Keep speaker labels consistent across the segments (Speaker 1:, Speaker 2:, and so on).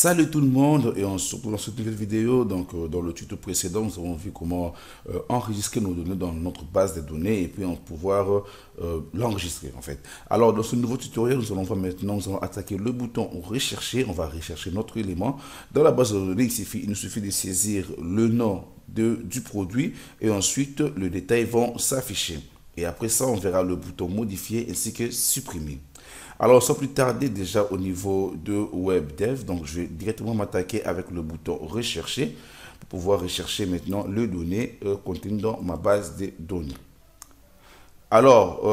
Speaker 1: Salut tout le monde et on se retrouve dans cette nouvelle vidéo. Dans le tuto précédent, nous avons vu comment enregistrer nos données dans notre base de données et puis pouvoir l'enregistrer en fait. Alors dans ce nouveau tutoriel, nous allons attaquer le bouton rechercher. On va rechercher notre élément. Dans la base de données, il nous suffit de saisir le nom du produit et ensuite le détail vont s'afficher. Et après ça, on verra le bouton modifier ainsi que supprimer. Alors, sans plus tarder, déjà au niveau de WebDev, donc je vais directement m'attaquer avec le bouton rechercher pour pouvoir rechercher maintenant les données contenues dans ma base de données. Alors,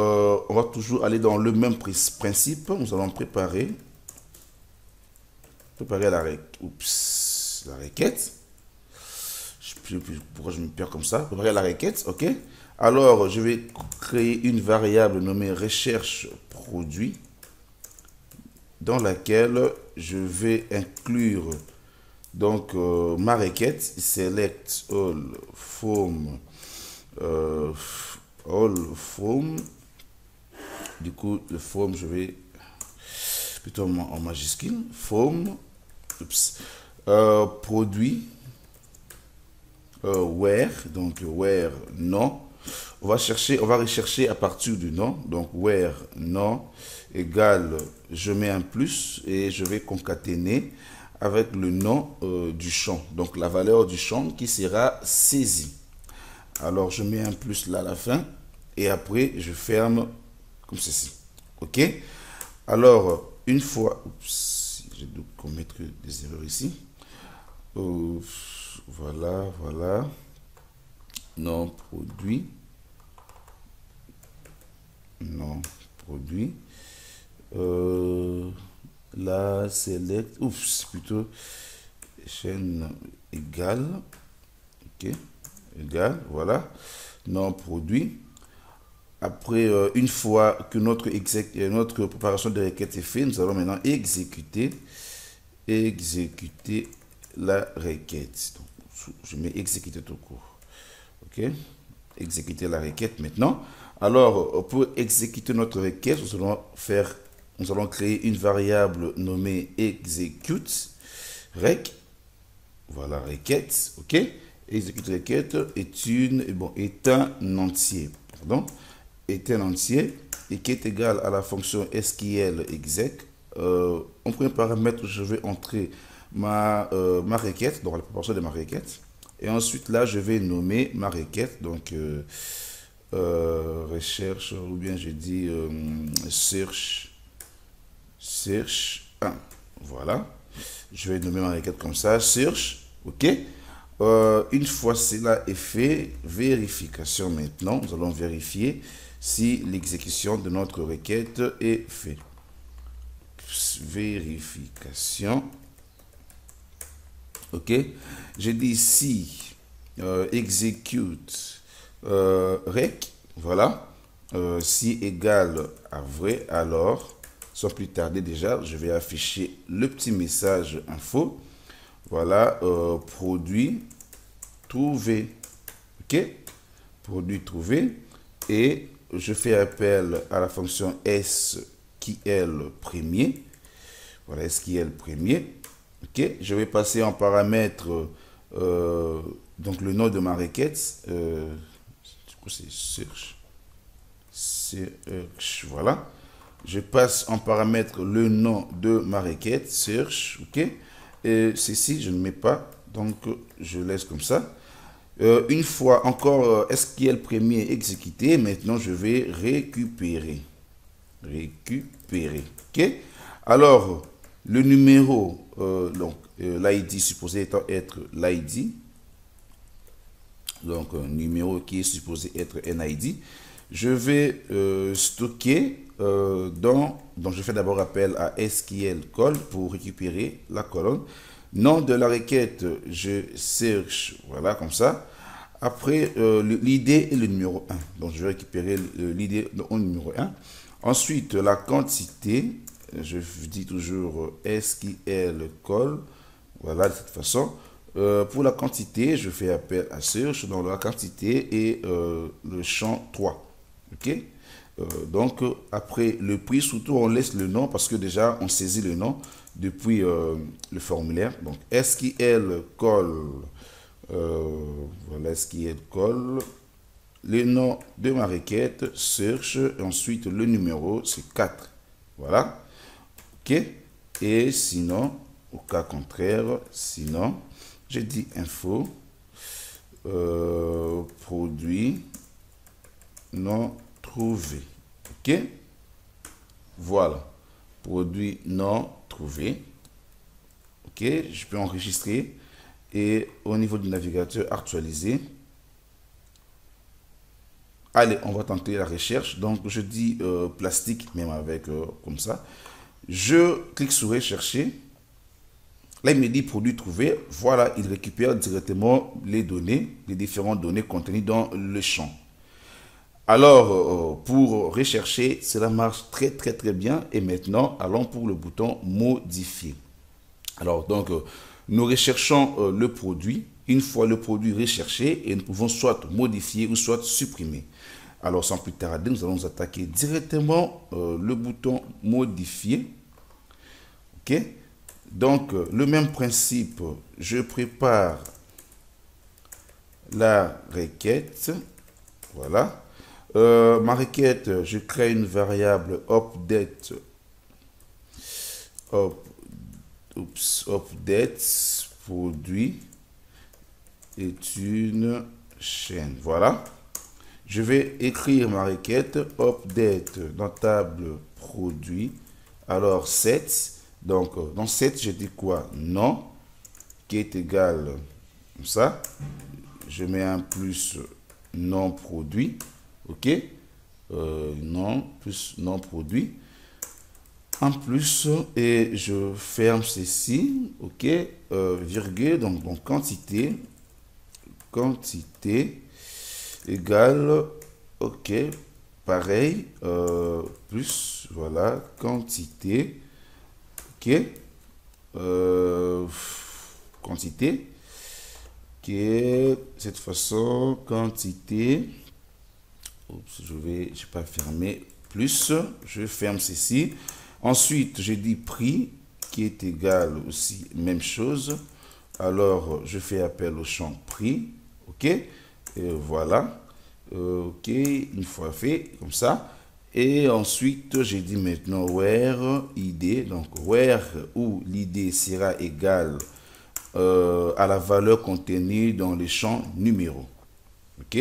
Speaker 1: on va toujours aller dans le même principe. Nous allons préparer la requête. Pourquoi je me perds comme ça? Préparer la requête, ok. Alors, je vais créer une variable nommée recherche produit, dans laquelle je vais inclure donc ma requête select all from du coup le from je vais plutôt en majuscule from produit where, donc where non. On va rechercher à partir du nom. Donc, where nom égale, je mets un plus et je vais concaténer avec le nom du champ. Donc, la valeur du champ qui sera saisie. Alors, je mets un plus là à la fin et après, je ferme comme ceci. OK? Alors, une fois... Oups, j'ai dû commettre des erreurs ici. Voilà. Nom produit. Non, produit. La select, plutôt chaîne égale, ok, égale, voilà, non produit. Après, une fois que notre préparation de requête est faite, nous allons maintenant exécuter la requête. Donc, je mets exécuter tout court, ok, exécuter la requête maintenant. Alors, pour exécuter notre requête, nous allons créer une variable nommée execute rec. Voilà, requête, ok. Execute requête est un entier, est un entier et qui est égal à la fonction SQL exec. En premier paramètre, je vais entrer ma requête, donc la proportion de ma requête. Et ensuite, là, je vais nommer ma requête, donc recherche, ou bien je dis search 1. Voilà. Je vais nommer ma requête comme ça, search, ok. Une fois cela est fait, vérification maintenant. Nous allons vérifier si l'exécution de notre requête est faite. Vérification. Ok. Je dis si execute rec, voilà, si égal à vrai, alors, sans plus tarder déjà, je vais afficher le petit message info, voilà, produit trouvé, ok, produit trouvé, et je fais appel à la fonction SQL premier, voilà, SQL premier, ok, je vais passer en paramètre, donc le nom de ma requête, c'est search, voilà. Je passe en paramètre le nom de ma requête, search, ok. Et ceci, je ne mets pas, donc je laisse comme ça. Une fois encore SQL premier exécuté, maintenant je vais récupérer, ok. Alors, le numéro, l'ID supposé être l'ID, donc un numéro qui est supposé être NID, je vais stocker donc je fais d'abord appel à SQL call pour récupérer la colonne. Nom de la requête, je search, voilà comme ça. Après, l'ID et le numéro 1. Donc je vais récupérer l'ID au numéro 1. Ensuite, la quantité, je dis toujours SQL call, voilà de cette façon. Pour la quantité, je fais appel à search dans la quantité et le champ 3. Ok. Donc, après le prix, surtout on laisse le nom parce que déjà on saisit le nom. depuis le formulaire. Donc, SQL call, voilà, SQL call, le nom de ma requête, search, et ensuite le numéro, c'est 4. Voilà. OK. Et sinon, au cas contraire, sinon, je dis info, produit non trouvé. OK. Voilà. Produit non trouvé. OK. Je peux enregistrer. Et au niveau du navigateur actualisé, allez, on va tenter la recherche. Donc, je dis plastique, même avec comme ça. Je clique sur rechercher. Là, il me dit produit trouvé. Voilà, il récupère directement les données, les différentes données contenues dans le champ. Alors, pour rechercher, cela marche très bien. Et maintenant, allons pour le bouton modifier. Alors, donc, nous recherchons le produit. Une fois le produit recherché, et nous pouvons soit modifier ou soit supprimer. Alors, sans plus tarder, nous allons attaquer directement le bouton modifier. OK? Donc, le même principe, je prépare la requête. Voilà. Ma requête, je crée une variable update. Update produit est une chaîne. Voilà. Je vais écrire ma requête update dans table produit. Alors 7. Donc dans 7, je dis quoi? Non qui est égal comme ça. Je mets un plus non produit. OK. Non plus non produit. En plus, et je ferme ceci, OK, virgule, donc quantité égale, OK, pareil, plus, voilà, quantité, OK, quantité, qui est, cette façon, quantité, oups, je vais pas fermer, plus, je ferme ceci. Ensuite, je dis prix qui est égal aussi, même chose. Alors, je fais appel au champ prix. OK. Et voilà. OK. Une fois fait, comme ça. Et ensuite, j'ai dit maintenant where id. Donc, where où l'id sera égal à la valeur contenue dans le champ numéro. OK.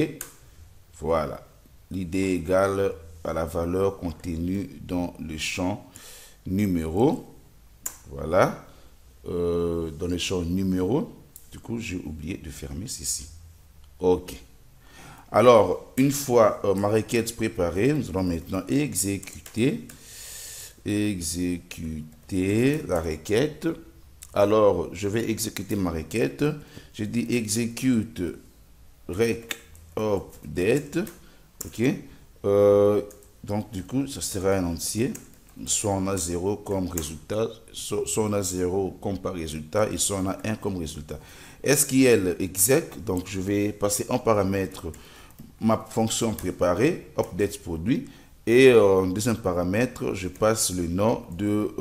Speaker 1: Voilà. L'id égale à la valeur contenue dans le champ numéro. Voilà. Dans le champ numéro. Du coup, j'ai oublié de fermer ceci. OK. Alors, une fois ma requête préparée, nous allons maintenant exécuter la requête. Alors, je vais exécuter ma requête. Je dis execute rec update. OK. Donc, du coup, ça sera un entier. Soit on a 0 comme résultat, soit on a 0 comme par résultat, et soit on a 1 comme résultat. SQL exec, donc je vais passer en paramètre ma fonction préparée, update produit, et en deuxième paramètre, je passe le nom de,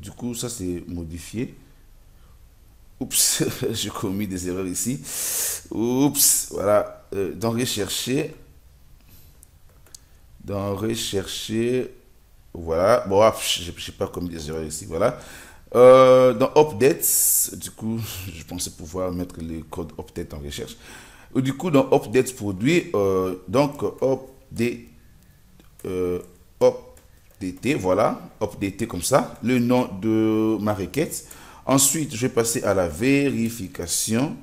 Speaker 1: du coup, ça c'est modifié. Oups, j'ai commis des erreurs ici. Oups, voilà. Dans rechercher, voilà. Bon, je n'ai pas commis des erreurs ici, voilà. Dans updates, du coup, je pensais pouvoir mettre le code update en recherche. Du coup, dans update produit, donc updater, voilà, updater comme ça, le nom de ma requête. Ensuite, je vais passer à la vérification.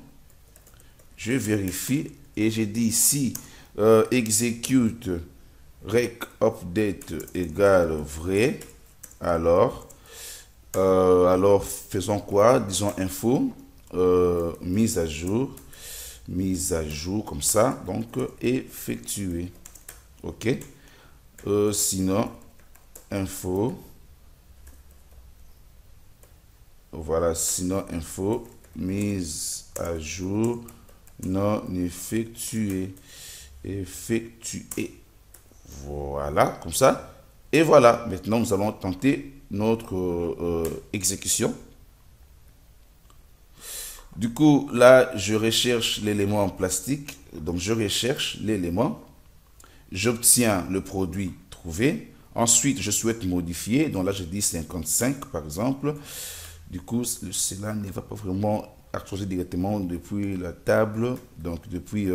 Speaker 1: Je vérifie et j'ai dit ici execute rec update égale vrai. Alors faisons quoi? Disons info mise à jour comme ça, donc effectuer. OK. Sinon info, voilà, sinon info mise à jour non effectué. Voilà, comme ça. Et voilà, maintenant nous allons tenter notre exécution. Du coup, là, je recherche l'élément en plastique. Donc, je recherche l'élément. J'obtiens le produit trouvé. Ensuite, je souhaite modifier. Donc là, je dis 55, par exemple. Du coup, cela ne va pas vraiment actualiser directement depuis la table. Donc, depuis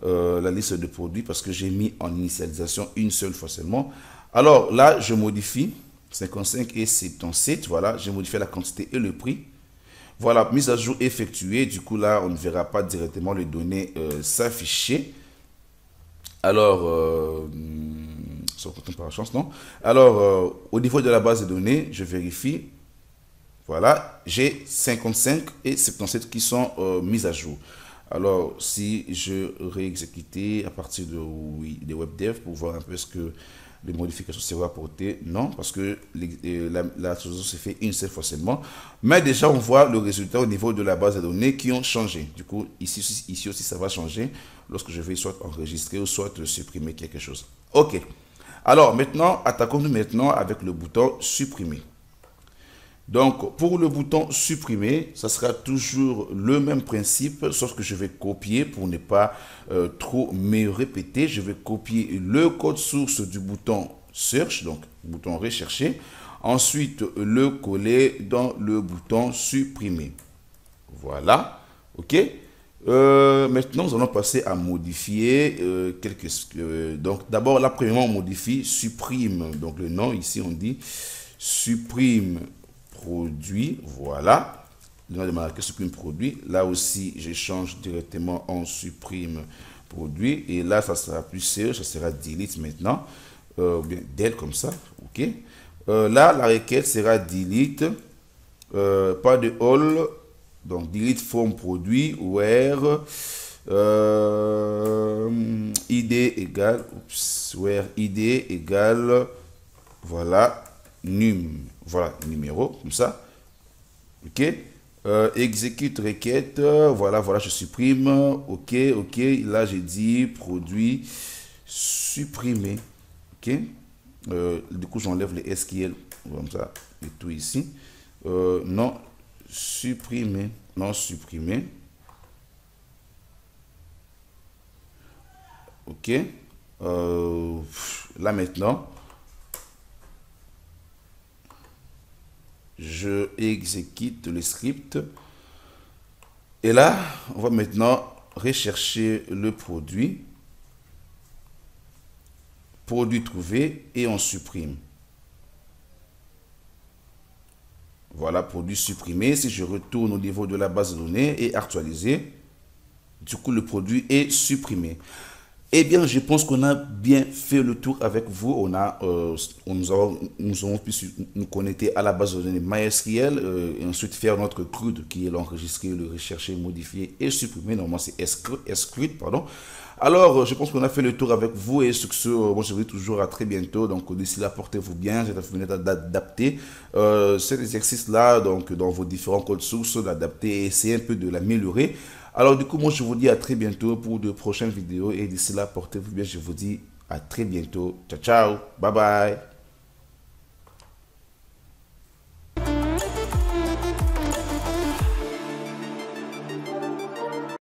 Speaker 1: la liste de produits parce que j'ai mis en initialisation une seule fois seulement. Alors là, je modifie 55 et 77. Voilà, j'ai modifié la quantité et le prix. Voilà, mise à jour effectuée. Du coup, là, on ne verra pas directement les données s'afficher. Alors, sans compter par chance, non. Alors, au niveau de la base de données, je vérifie. Voilà, j'ai 55 et 77 qui sont mises à jour. Alors, si je réexécutais à partir de oui, des WebDev pour voir un peu ce que les modifications seront apportées, non, parce que la chose s'est fait une seule fois seulement. Mais déjà, on voit le résultat au niveau de la base de données qui ont changé. Du coup, ici aussi, ça va changer lorsque je vais soit enregistrer ou soit supprimer quelque chose. OK. Alors, maintenant, attaquons-nous maintenant avec le bouton supprimer. Donc, pour le bouton supprimer, ça sera toujours le même principe, sauf que je vais copier pour ne pas trop me répéter. Je vais copier le code source du bouton search, donc bouton rechercher. Ensuite, le coller dans le bouton supprimer. Voilà. OK. Maintenant, nous allons passer à modifier donc, d'abord, là, premièrement, on modifie supprime. Donc, le nom, ici, on dit supprime produit, voilà. Le nom de marqué supprime produit. Là aussi, je change directement en supprime produit. Et là, ça sera plus search, ça sera delete maintenant. Ou bien del comme ça, ok. Là, la requête sera delete, pas de all. Donc, delete form produit, where id égale, where id égale, voilà, voilà, numéro, comme ça. OK. Exécute requête. Voilà, je supprime. OK. Là, j'ai dit produit supprimer. OK. Du coup, j'enlève les SQL. Comme ça, et tout ici. Non, supprimer. Non, supprimer. OK. Là, maintenant, je exécute le script. Et là, on va maintenant rechercher le produit. Produit trouvé et on supprime. Voilà, produit supprimé. Si je retourne au niveau de la base de données et actualiser, du coup, le produit est supprimé. Eh bien, je pense qu'on a bien fait le tour avec vous. Nous avons pu nous connecter à la base de données MySQL et ensuite faire notre CRUD qui est l'enregistrer, le rechercher, modifier et supprimer. Normalement, c'est SCRUD, pardon. Alors, je pense qu'on a fait le tour avec vous et sur ce, moi je vous dis toujours à très bientôt. Donc, d'ici là, portez-vous bien. J'essaie d'adapter cet exercice-là donc dans vos différents codes sources, d'adapter et essayer un peu de l'améliorer. Alors, du coup, moi, je vous dis à très bientôt pour de prochaines vidéos. Et d'ici là, portez-vous bien. Je vous dis à très bientôt. Ciao, ciao. Bye bye.